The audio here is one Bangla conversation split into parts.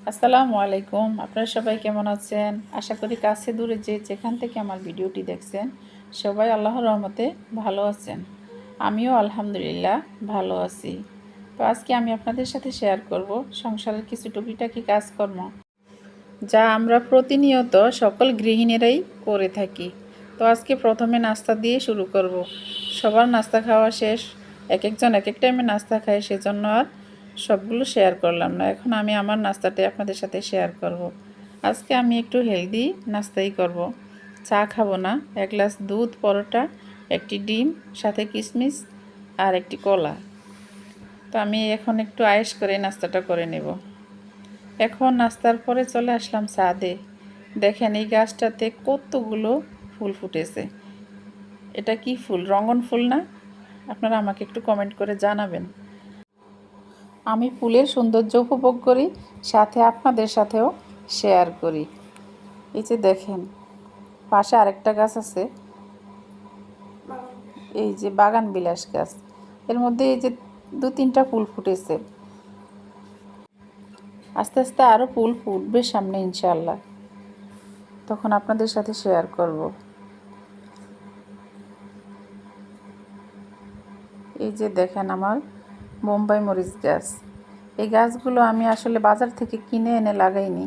আসসালামু আলাইকুম। আপনারা সবাই কেমন আছেন? আশা করি কাছে দূরে যেখান থেকে আমার ভিডিওটি দেখছেন সবাই আল্লাহর রহমতে ভালো আছেন। আমিও আলহামদুলিল্লাহ ভালো আছি। তো আজকে আমি আপনাদের সাথে শেয়ার করব সংসারের কিছু টুকিটাকি কাজকর্ম, যা আমরা প্রতিনিয়ত সকল গৃহিণীরাই করে থাকি। তো আজকে প্রথমে নাস্তা দিয়ে শুরু করব। সবার নাস্তা খাওয়া শেষ, এক একজন এক এক টাইমে নাস্তা খায়, সেজন্য আর সবগুলো শেয়ার করলাম না। এখন আমি আমার নাস্তাটাই আপনাদের সাথে শেয়ার করব। আজকে আমি একটু হেলদি নাস্তাই করব। চা খাবো না, এক গ্লাস দুধ, পরোটা, একটি ডিম, সাথে কিশমিশ আর একটি কলা। তো আমি এখন একটু আয়েশ করে নাস্তাটা করে নেব। এখন নাস্তার পরে চলে আসলাম ছাদে। দেখেন এই গাছটাতে কতগুলো ফুল ফুটেছে। এটা কি ফুল? রঙন ফুল না? আপনারা আমাকে একটু কমেন্ট করে জানাবেন। আমি ফুলের সৌন্দর্য উপভোগ করি, সাথে আপনাদের সাথেও শেয়ার করি। এই যে দেখেন, পাশে আরেকটা গাছ আছে, এই যে বাগান বিলাস গাছ। এর মধ্যে এই যে দু তিনটা ফুল ফুটেছে। আস্তে আস্তে আরও ফুল ফুটবে সামনে ইনশাআল্লাহ, তখন আপনাদের সাথে শেয়ার করব। এই যে দেখেন আমার বোম্বাই মরিচ গাছ। এই গাছগুলো আমি আসলে বাজার থেকে কিনে এনে লাগাইনি,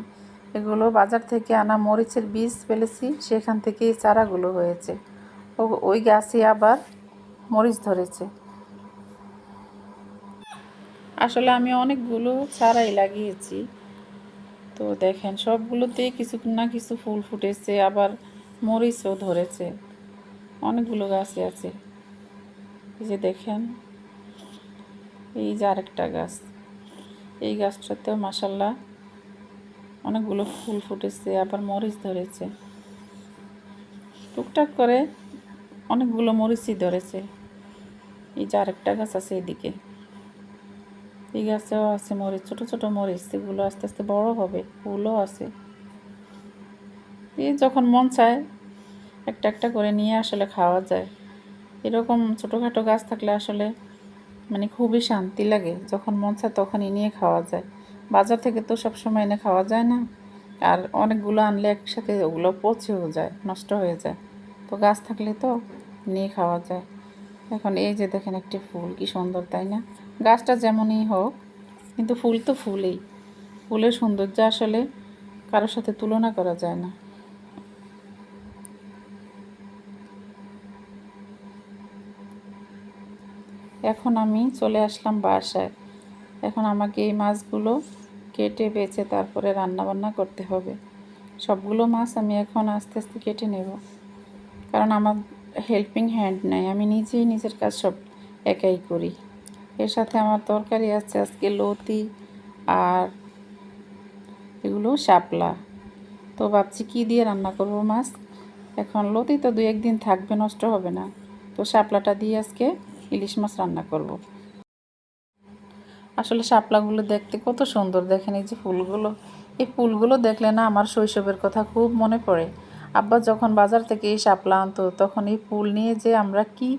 এগুলো বাজার থেকে আনা মরিচের বীজ ফেলেছি, সেখান থেকে এই চারাগুলো হয়েছে। ওই গাছে আবার মরিচ ধরেছে। আসলে আমি অনেকগুলো চারাই লাগিয়েছি। তো দেখেন সবগুলোতেই কিছু না কিছু ফুল ফুটেছে, আবার মরিচও ধরেছে। অনেকগুলো গাছই আছে। এই যে দেখেন, এই যে আরেকটা গাছ, এই গাছটাতেও মাশাআল্লাহ অনেকগুলো ফুল ফুটেছে, আবার মরিচ ধরেছে। টুকটাক করে অনেকগুলো মরিচই ধরেছে। এই যে আরেকটা গাছ আছে এদিকে, এই গাছেও আছে মরিচ, ছোট ছোট মরিচ, এগুলো আস্তে আস্তে বড় হবে, ফুলও আছে। এই যখন মন চায় একটা একটা করে নিয়ে আসলে খাওয়া যায়। এরকম ছোটোখাটো গাছ থাকলে আসলে মানে খুবই শান্তি লাগে, যখন মন চায় তখনই নিয়ে খাওয়া যায়। বাজার থেকে তো সব সময় এনে খাওয়া যায় না, আর অনেকগুলো আনলে একসাথে ওগুলো পচেও যায়, নষ্ট হয়ে যায়। তো গাছ থাকলে তো নিয়ে খাওয়া যায়। এখন এই যে দেখেন একটি ফুল, কি সুন্দর তাই না? গাছটা যেমনই হোক, কিন্তু ফুল তো ফুলই। ফুলের সৌন্দর্য আসলে কারোর সাথে তুলনা করা যায় না। এখন আমি চলে আসলাম বাসায়। এখন আমাকে এই মাছগুলো কেটে বেছে তারপরে রান্না বান্না করতে হবে। সবগুলো মাছ আমি এখন আস্তে আস্তে কেটে নেব, কারণ আমার হেল্পিং হ্যান্ড নাই, আমি নিজেই নিজের কাজ সব একাই করি। এর সাথে আমার তরকারি আছে আজকে লতি আর এগুলো শাপলা। তো ভাবছি কী দিয়ে রান্না করব মাছ। এখন লতি তো 2-1 দিন থাকবে, নষ্ট হবে না। তো শাপলাটা দিয়ে আজকে ইলিশ মাছ রান্না করব। আসলে শাপলাগুলো দেখতে কত সুন্দর, দেখেন এই যে ফুলগুলো। এই ফুলগুলো দেখলে না আমার শৈশবের কথা খুব মনে পড়ে। আব্বা যখন বাজার থেকে এই শাপলা আনতো, তখন এই ফুল নিয়ে যে আমরা কি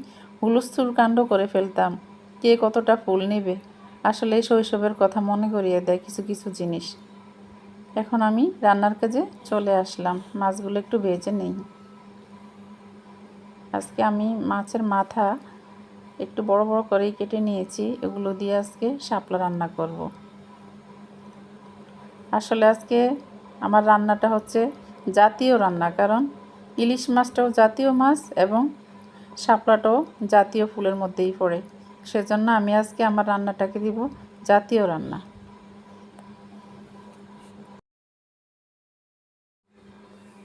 হুলস্থুল কাণ্ড করে ফেলতাম, কে কতটা ফুল নেবে। আসলে এই শৈশবের কথা মনে করিয়ে দেয় কিছু কিছু জিনিস। এখন আমি রান্নার কাজে চলে আসলাম, মাছগুলো একটু ভেজে নেই। আজকে আমি মাছের মাথা একটু বড় বড় করেই কেটে নিয়েছি, এগুলো দিয়ে আজকে শাপলা রান্না করব। আসলে আজকে আমার রান্নাটা হচ্ছে জাতীয় রান্না, কারণ ইলিশ মাছটাও জাতীয় মাছ এবং শাপলাটাও জাতীয় ফুলের মধ্যেই পড়ে। সেজন্য আমি আজকে আমার রান্নাটাকে দিব জাতীয় রান্না।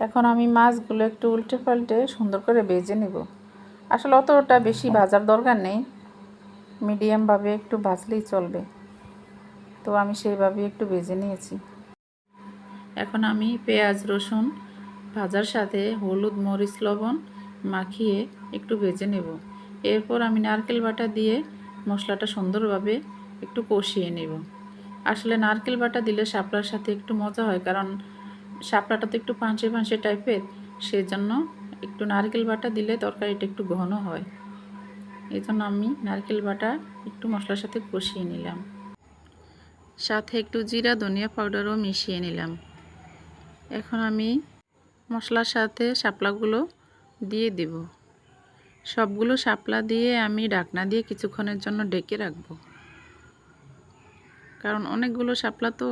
এখন আমি মাছগুলো একটু উল্টে পাল্টে সুন্দর করে ভেজে নেব। আসলে অতটা বেশি ভাজার দরকার নেই, মিডিয়ামভাবে একটু ভাজলেই চলবে। তো আমি সেইভাবে একটু ভেজে নিয়েছি। এখন আমি পেঁয়াজ রসুন ভাজার সাথে হলুদ মরিচ লবণ মাখিয়ে একটু ভেজে নেব। এরপর আমি নারকেল বাটা দিয়ে মশলাটা সুন্দরভাবে একটু কষিয়ে নেব। আসলে নারকেল বাটা দিলে শাপলার সাথে একটু মজা হয়, কারণ শাপলাটা তো একটু পাঞ্চে পাঞ্চে টাইপের, সেজন্য একটু নারকেল বাটা দিলে তরকারিটা একটু ঘন হয়। এই জন্য আমি নারকেল বাটা একটু মশলার সাথে কষিয়ে নিলাম। সাথে একটু জিরা ধনিয়া পাউডারও মিশিয়ে নিলাম। এখন আমি মশলার সাথে শাপলাগুলো দিয়ে দিব। সবগুলো শাপলা দিয়ে আমি ঢাকনা দিয়ে কিছুক্ষণের জন্য ঢেকে রাখবো, কারণ অনেকগুলো শাপলা তো,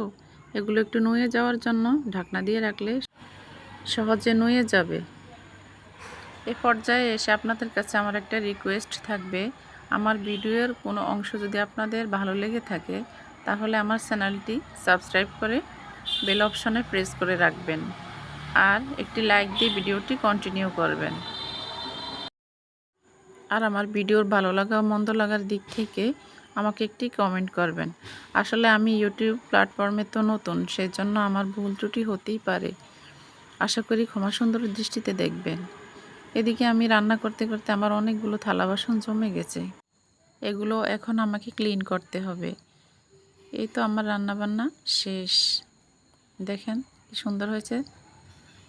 এগুলো একটু নুয়ে যাওয়ার জন্য ঢাকনা দিয়ে রাখলে সহজে নুয়ে যাবে। এ পর্যায়ে এসে আপনাদের কাছে আমার একটা রিকোয়েস্ট থাকবে, আমার ভিডিওর কোনো অংশ যদি আপনাদের ভালো লেগে থাকে তাহলে আমার চ্যানেলটি সাবস্ক্রাইব করে বেল অপশনে প্রেস করে রাখবেন আর একটি লাইক দিয়ে ভিডিওটি কন্টিনিউ করবেন। আর আমার ভিডিওর ভালো লাগা ও মন্দ লাগার দিক থেকে আমাকে একটি কমেন্ট করবেন। আসলে আমি ইউটিউব প্ল্যাটফর্মে তো নতুন, সেজন্য আমার ভুল ত্রুটি হতেই পারে। আশা করি ক্ষমা সুন্দর দৃষ্টিতে দেখবেন। এদিকে আমি রান্না করতে করতে আমার অনেকগুলো থালা বাসন জমে গেছে, এগুলো এখন আমাকে ক্লিন করতে হবে। এই তো আমার রান্না বান্না শেষ। দেখেন কি সুন্দর হয়েছে।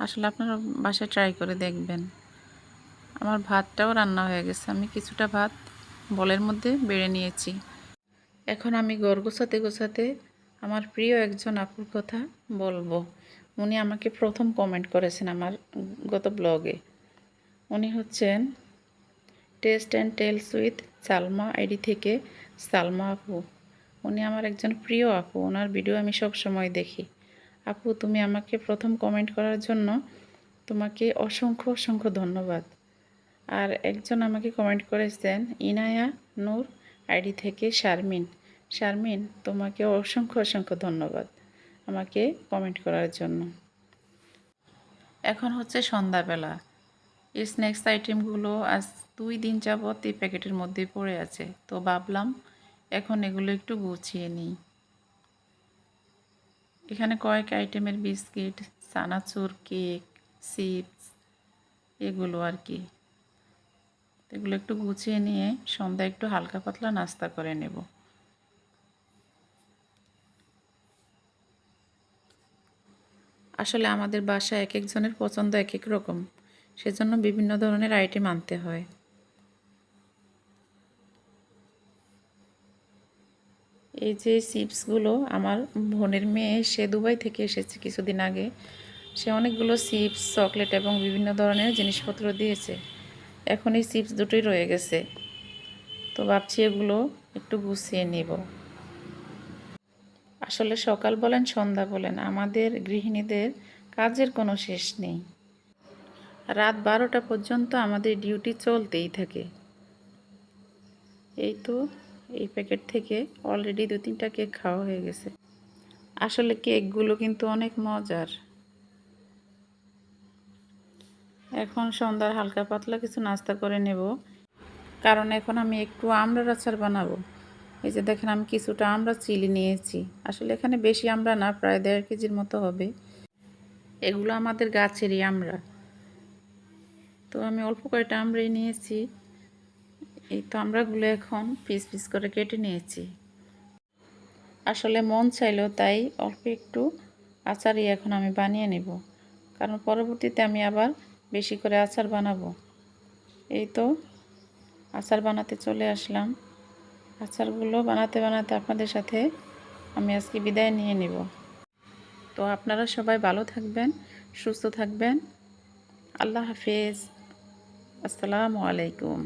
আসলে আপনারা বাসায় ট্রাই করে দেখবেন। আমার ভাতটাও রান্না হয়ে গেছে, আমি কিছুটা ভাত বলের মধ্যে বেড়ে নিয়েছি। এখন আমি ঘর গোছাতে গোছাতে আমার প্রিয় একজন আপুর কথা বলবো। উনি আমাকে প্রথম কমেন্ট করেছেন আমার গত ব্লগে। উনি হচ্ছেন taste and tales with Salma ID থেকে সালমা আপু। উনি আমার একজন প্রিয় আপু, ওনার ভিডিও আমি সব সময় দেখি। আপু, তুমি আমাকে প্রথম কমেন্ট করার জন্য তোমাকে অসংখ্য অসংখ্য ধন্যবাদ। আর একজন আমাকে কমেন্ট করেছেন ইনায়া নূর আইডি থেকে শারমিন। শারমিন, তোমাকে অসংখ্য অসংখ্য ধন্যবাদ আমাকে কমেন্ট করার জন্য। এখন হচ্ছে সন্ধ্যাবেলা। এই স্ন্যাক্স আইটেমগুলো আজ 2 দিন যাবত এই প্যাকেটের মধ্যে পড়ে আছে, তো ভাবলাম এখন এগুলো একটু গুছিয়ে নিই। এখানে কয়েক আইটেমের বিস্কিট, চানাচুর, কেক, চিপস, এগুলো আর কি। এগুলো একটু গুছিয়ে নিয়ে সন্ধ্যায় একটু হালকা পাতলা নাস্তা করে নেব। আসলে আমাদের বাসায় এক একজনের পছন্দ এক এক রকম, সেজন্য বিভিন্ন ধরনের আইটেম আনতে হয়। এই যে চিপসগুলো, আমার বোনের মেয়ে, সে দুবাই থেকে এসেছে কিছুদিন আগে। সে অনেকগুলো চিপস, চকলেট এবং বিভিন্ন ধরনের জিনিসপত্র দিয়েছে। এখন এই চিপস দুটোই রয়ে গেছে, তো ভাবছি এগুলো একটু গুছিয়ে নেব। আসলে সকাল বলেন সন্ধ্যা বলেন আমাদের গৃহিণীদের কাজের কোনো শেষ নেই। রাত 12টা পর্যন্ত আমাদের ডিউটি চলতেই থাকে। এই তো এই প্যাকেট থেকে অলরেডি 2-3টা কেক খাওয়া হয়ে গেছে। আসলে কেকগুলো কিন্তু অনেক মজার। এখন সন্ধ্যার হালকা পাতলা কিছু নাস্তা করে নেব, কারণ এখন আমি একটু আমড়ার আচার বানাবো। এই যে দেখেন, আমি কিছুটা আমড়া চিলি নিয়েছি। আসলে এখানে বেশি আমড়া না, প্রায় 1.5 কেজির মতো হবে। এগুলো আমাদের গাছেরই আমড়া, তো আমি অল্প কয়টা আমড়াই নিয়েছি। এই তো আমড়াগুলো এখন পিস পিস করে কেটে নিয়েছি। আসলে মন চাইলো তাই অল্প একটু আচারই এখন আমি বানিয়ে নেব, কারণ পরবর্তীতে আমি আবার বেশি করে আচার বানাবো। এই তো আচার বানাতে চলে আসলাম। আচারগুলো বানাতে বানাতে আপনাদের সাথে আমি আজকে বিদায় নিয়ে নেব। তো আপনারা সবাই ভালো থাকবেন, সুস্থ থাকবেন। আল্লাহ হাফেজ। আসসালামু আলাইকুম।